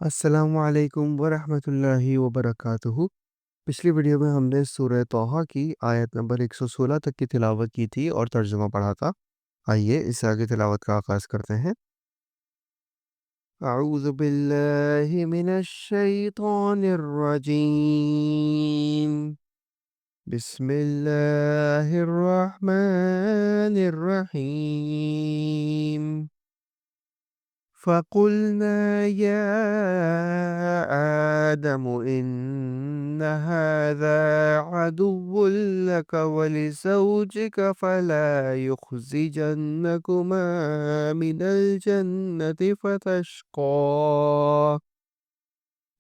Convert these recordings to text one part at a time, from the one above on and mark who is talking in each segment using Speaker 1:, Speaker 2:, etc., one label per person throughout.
Speaker 1: السلام علیکم ورحمۃ اللہ وبرکاتہ۔ پچھلی ویڈیو میں ہم نے سورہ طٰہٰ کی آیت نمبر 116 تک کی تلاوت کی تھی اور ترجمہ پڑھا تھا۔ آئیے اس سے آگے تلاوت کا آغاز کرتے ہیں۔ اعوذ باللہ من الشیطان الرجیم، بسم اللہ الرحمن الرحیم۔ فَقُلْنَا يَا آدَمُ إِنَّ هَذَا عَدُوٌّ لَكَ وَلِزَوْجِكَ فَلَا يُخْرِجَنَّكُمَا مِنَ الْجَنَّةِ فَتَشْقَىٰ۔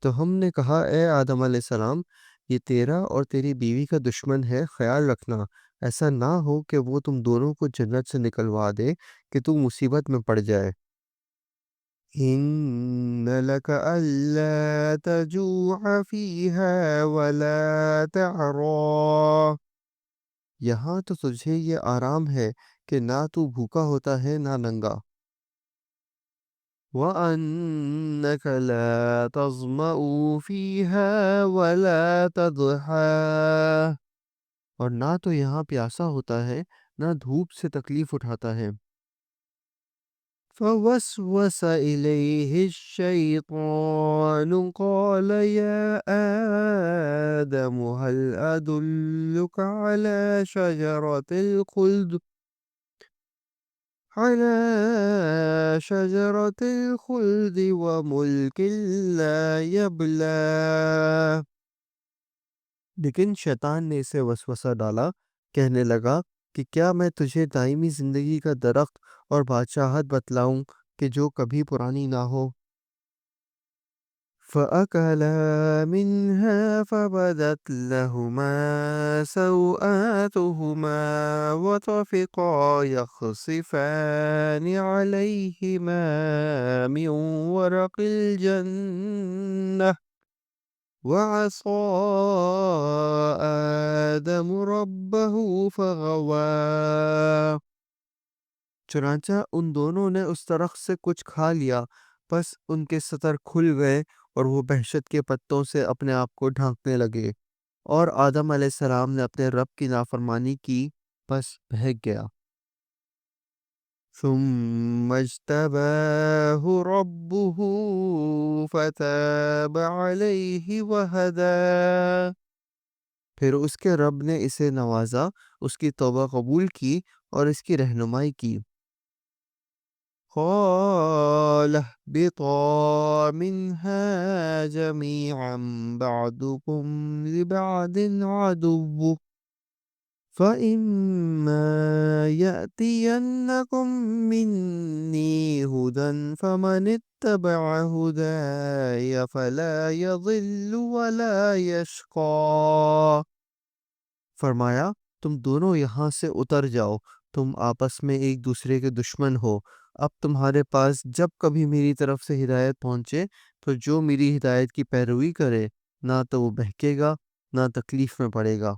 Speaker 1: تو ہم نے کہا اے آدم علیہ السلام، یہ تیرا اور تیری بیوی کا دشمن ہے، خیال رکھنا ایسا نہ ہو کہ وہ تم دونوں کو جنت سے نکلوا دے کہ تم مصیبت میں پڑ جائے۔ إِنَّ لَكَ أَلَّا تَجُوعَ فِيهَا وَلَا تَعْرَىٰ۔ یہاں تو تجھے یہ آرام ہے کہ نہ تو بھوکا ہوتا ہے نہ ننگا۔ وَأَنَّكَ لَا تَظْمَأُ فِيهَا وَلَا تَضْحَىٰ۔ اور نہ تو یہاں پیاسا ہوتا ہے نہ دھوپ سے تکلیف اٹھاتا ہے۔ فَوَسْوَسَ إِلَيْهِ الشَّيْطَانُ قَالَ يَا آدَمُ هَلْ أَدُلُّكَ عَلَىٰ شَجَرَةِ الْخُلْدِ وَمُلْكٍ لَّا يَبْلَىٰ۔ لیکن شیطان نے اسے وسوسہ ڈالا، کہنے لگا کہ کیا میں تجھے دائمی زندگی کا درخت اور بادشاہت بتلاؤں کہ جو کبھی پرانی نہ ہو۔ فَأَكَلَا مِنْهَا فَبَدَتْ لَهُمَا سَوْآتُهُمَا وَطَفِقَا يَخْصِفَانِ عَلَيْهِمَا مِنْ وَرَقِ الْجَنَّةِ وَعَصَىٰ آدَمُ رَبَّهُ فَغَوَىٰ۔ چنانچہ ان دونوں نے اس درخت سے کچھ کھا لیا، پس ان کے سطر کھل گئے اور وہ وحشت کے پتوں سے اپنے آپ کو ڈھانکنے لگے، اور آدم علیہ السلام نے اپنے رب کی نافرمانی کی، پس بہک گیا۔ ثُمَّ اجْتَبَاهُ رَبُّهُ فَتَابَ عَلَيْهِ وَهَدَىٰ۔ پھر اس کے رب نے اسے نوازا، اس کی توبہ قبول کی اور اس کی رہنمائی کی۔ قَالَ اهْبِطَا مِنْهَا جَمِيعًا بَعْضُكُمْ لِبَعْضٍ عَدُوٌّ فَإِمَّا يَأْتِيَنَّكُم مِّنِّي هُدًى فَمَنِ اتَّبَعَ هُدَايَ فَلَا يَضِلُّ وَلَا يَشْقَىٰ۔ فرمایا تم دونوں یہاں سے اتر جاؤ، تم آپس میں ایک دوسرے کے دشمن ہو۔ اب تمہارے پاس جب کبھی میری طرف سے ہدایت پہنچے تو جو میری ہدایت کی پیروی کرے، نہ تو وہ بہکے گا نہ تکلیف میں پڑے گا۔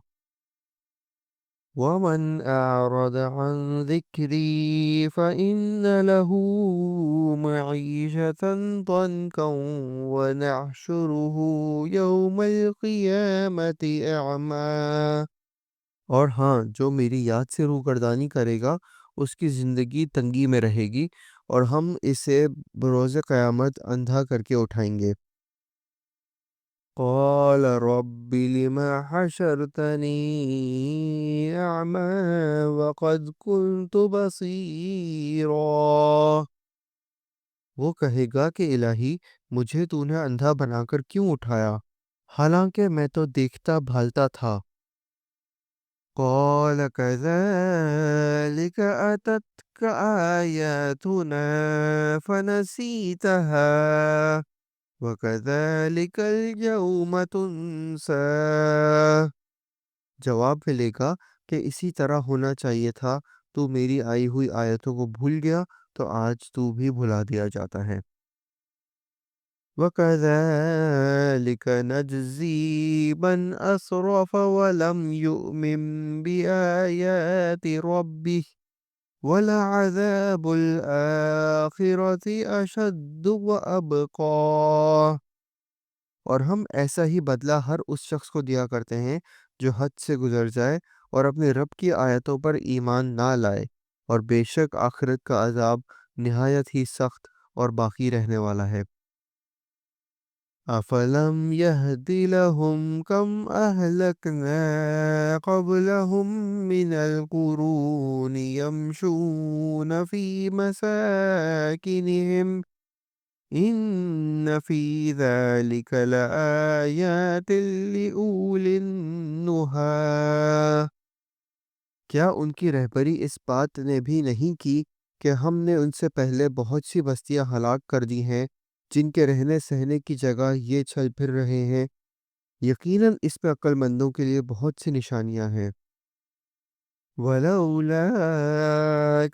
Speaker 1: وَمَنْ أَعْرَضَ عَنْ ذِكْرِي فَإِنَّ لَهُ مَعِيشَةً ضَنكًا وَنَحْشُرُهُ يَوْمَ الْقِيَامَةِ أَعْمَىٰ۔ اور ہاں، جو میری یاد سے روگردانی کرے گا اس کی زندگی تنگی میں رہے گی، اور ہم اسے بروز قیامت اندھا کر کے اٹھائیں گے۔ قَالَ رَبِّ لِمَ حَشَرْتَنِي أَعْمَىٰ وَقَدْ كُنْتُ بَصِيرًا۔ وہ کہے گا کہ الہی، مجھے تو نے اندھا بنا کر کیوں اٹھایا، حالانکہ میں تو دیکھتا بھالتا تھا۔ قَالَ كَذَلِكَ أَتَتْكَ آيَاتُنَا فَنَسِيتَهَا وَكَذَلِكَ الْيَوْمَ تُنسَىٰ۔ جواب ملے گا کہ اسی طرح ہونا چاہیے تھا، تو میری آئی ہوئی آیتوں کو بھول گیا تو آج تو بھی بھلا دیا جاتا ہے۔ وَكَذَلِكَ نَجْزِي مَنْ أَسْرَفَ وَلَمْ يُؤْمِنْ بِآيَاتِ رَبِّهِ وَلَعَذَابُ الْآخِرَةِ أَشَدُّ وَأَبْقَىٰ۔ اور ہم ایسا ہی بدلہ ہر اس شخص کو دیا کرتے ہیں جو حد سے گزر جائے اور اپنے رب کی آیتوں پر ایمان نہ لائے، اور بے شک آخرت کا عذاب نہایت ہی سخت اور باقی رہنے والا ہے۔ أَفَلَمْ يَهْدِ لَهُمْ كَمْ أَهْلَكْنَا قَبْلَهُمْ مِنَ الْقُرُونِ يَمْشُونَ فِي مَسَاكِنِهِمْ إِنَّ فِي ذَلِكَ لَآيَاتٍ لِأُولِي النُّهَىٰ۔ کیا ان کی رہبری اس بات نے بھی نہیں کی کہ ہم نے ان سے پہلے بہت سی بستیاں ہلاک کر دی ہیں جن کے رہنے سہنے کی جگہ یہ چل پھر رہے ہیں؟ یقیناً اس پہ عقل مندوں کے لیے بہت سی نشانیاں ہیں۔ وَلَوْلَا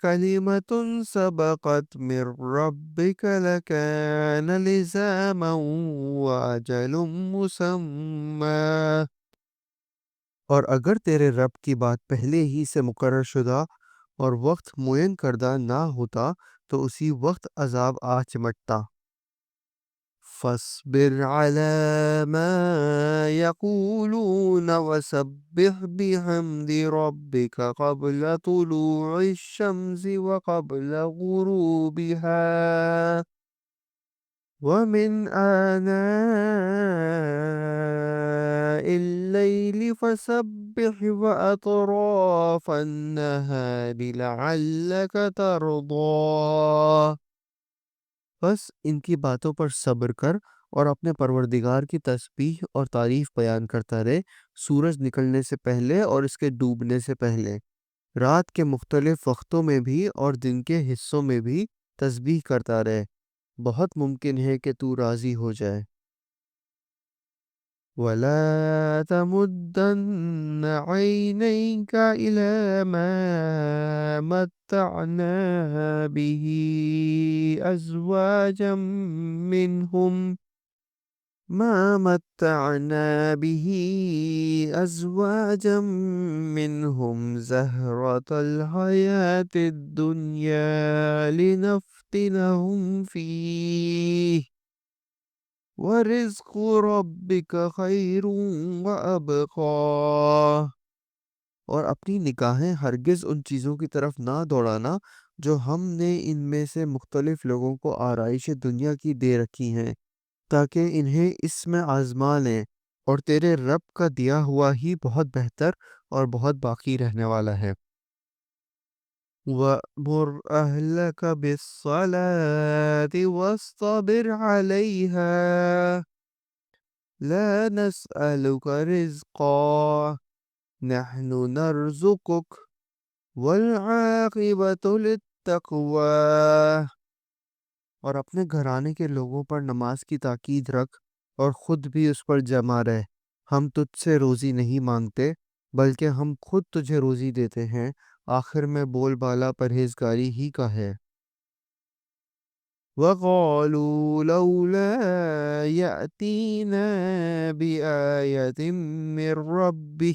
Speaker 1: كَلِمَةٌ سَبَقَتْ مِن رَّبِّكَ لَكَانَ لِزَامًا وَأَجَلٌ مُّسَمًّى۔ اور اگر تیرے رب کی بات پہلے ہی سے مقرر شدہ اور وقت معین کردہ نہ ہوتا تو اسی وقت عذاب آ چمٹتا۔ فَاصْبِرْ عَلَىٰ مَا يَقُولُونَ وَسَبِّحْ بِحَمْدِ رَبِّكَ قَبْلَ طُلُوعِ الشَّمْسِ وَقَبْلَ غُرُوبِهَا وَمِنْ آنَاءِ اللَّيْلِ فَسَبِّحْ وَأَطْرَافَ النَّهَارِ لَعَلَّكَ تَرْضَىٰ۔ بس ان کی باتوں پر صبر کر اور اپنے پروردگار کی تسبیح اور تعریف بیان کرتا رہے، سورج نکلنے سے پہلے اور اس کے ڈوبنے سے پہلے، رات کے مختلف وقتوں میں بھی اور دن کے حصوں میں بھی تسبیح کرتا رہے، بہت ممکن ہے کہ تو راضی ہو جائے۔ وَلَا تَمُدَّنَّ عَيْنَيْكَ إِلَىٰ مَا مَتَّعْنَا بِهِ أَزْوَاجًا مِّنْهُمْ زَهْرَةَ الْحَيَاةِ الدُّنْيَا لِنَفْتِنَهُمْ فِيهِ وَرِزْقُ رَبِّكَ خَيْرٌ وَأَبْقَىٰ۔ اور اپنی نگاہیں ہرگز ان چیزوں کی طرف نہ دوڑانا جو ہم نے ان میں سے مختلف لوگوں کو آرائش دنیا کی دے رکھی ہیں، تاکہ انہیں اس میں آزما لیں، اور تیرے رب کا دیا ہوا ہی بہت بہتر اور بہت باقی رہنے والا ہے۔ وَأْمُرْ أَهْلَكَ بِالصَّلَاةِ وَاصْطَبِرْ عَلَيْهَا لَا نَسْأَلُكَ رِزْقًا نَحْنُ نَرْزُقُكَ وَالْعَاقِبَةُ لِلتَّقْوَىٰ۔ اور اپنے گھرانے کے لوگوں پر نماز کی تاکید رکھ اور خود بھی اس پر جمع رہ۔ ہم تجھ سے روزی نہیں مانگتے بلکہ ہم خود تجھے روزی دیتے ہیں، آخر میں بول بالا پرہیزگاری ہی کا ہے۔ وَقَالُوا لَوْلَا يَأْتِينَا بِآيَةٍ مِّن رَّبِّهِ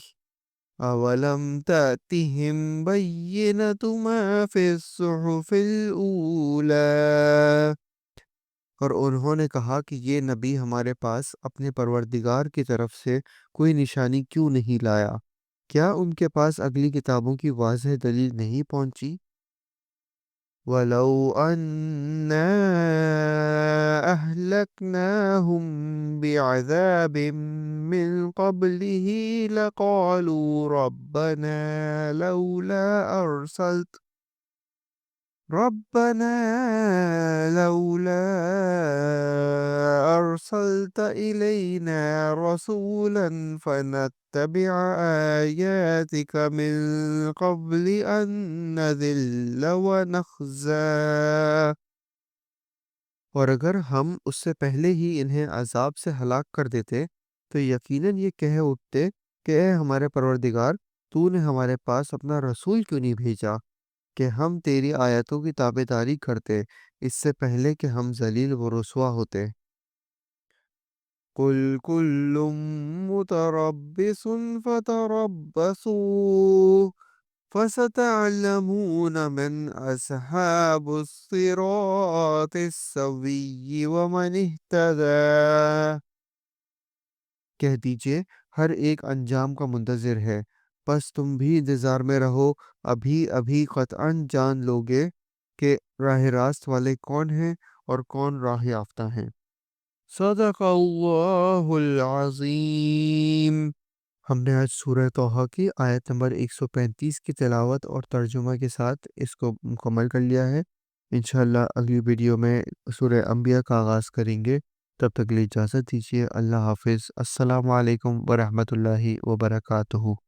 Speaker 1: أَوَلَمْ تَأْتِهِم بَيِّنَةُ مَا فِي الصُّحُفِ الْأُولَىٰ۔ اور انہوں نے کہا کہ یہ نبی ہمارے پاس اپنے پروردگار کی طرف سے کوئی نشانی کیوں نہیں لایا؟ کیا ان کے پاس اگلی کتابوں کی واضح دلیل نہیں پہنچی؟ وَلَوْ أَنَّا أَهْلَكْنَاهُم بِعَذَابٍ مِّن قَبْلِهِ لَقَالُوا رَبَّنَا لَوْلَا أَرْسَلْتَ إِلَيْنَا رَسُولًا فَنَتَّبِعَ آيَاتِكَ مِن قَبْلِ أَن نَّذِلَّ وَنَخْزَىٰ۔ اور اگر ہم اس سے پہلے ہی انہیں عذاب سے ہلاک کر دیتے تو یقیناً یہ کہہ اٹھتے کہ اے ہمارے پروردگار، تو نے ہمارے پاس اپنا رسول کیوں نہیں بھیجا کہ ہم تیری آیتوں کی تابعداری کرتے اس سے پہلے کہ ہم ذلیل و رسوا ہوتے۔ قُلْ كُلٌّ مُّتَرَبِّصٌ فَتَرَبَّصُوا فستعلمون من اصحاب الصراط السوی ومن اہتدی۔ کہہ دیجئے ہر ایک انجام کا منتظر ہے، بس تم بھی انتظار میں رہو، ابھی ابھی قطعاً جان لوگے کہ راہ راست والے کون ہیں اور کون راہ یافتہ ہیں۔ صدق اللہ العظیم۔ ہم نے آج سورہ طٰہٰ کی آیت نمبر 135 کی تلاوت اور ترجمہ کے ساتھ اس کو مکمل کر لیا ہے۔ انشاءاللہ اگلی ویڈیو میں سورہ انبیاء کا آغاز کریں گے۔ تب تک کے لیے اجازت دیجیے۔ اللہ حافظ۔ السلام علیکم ورحمۃ اللہ وبرکاتہ۔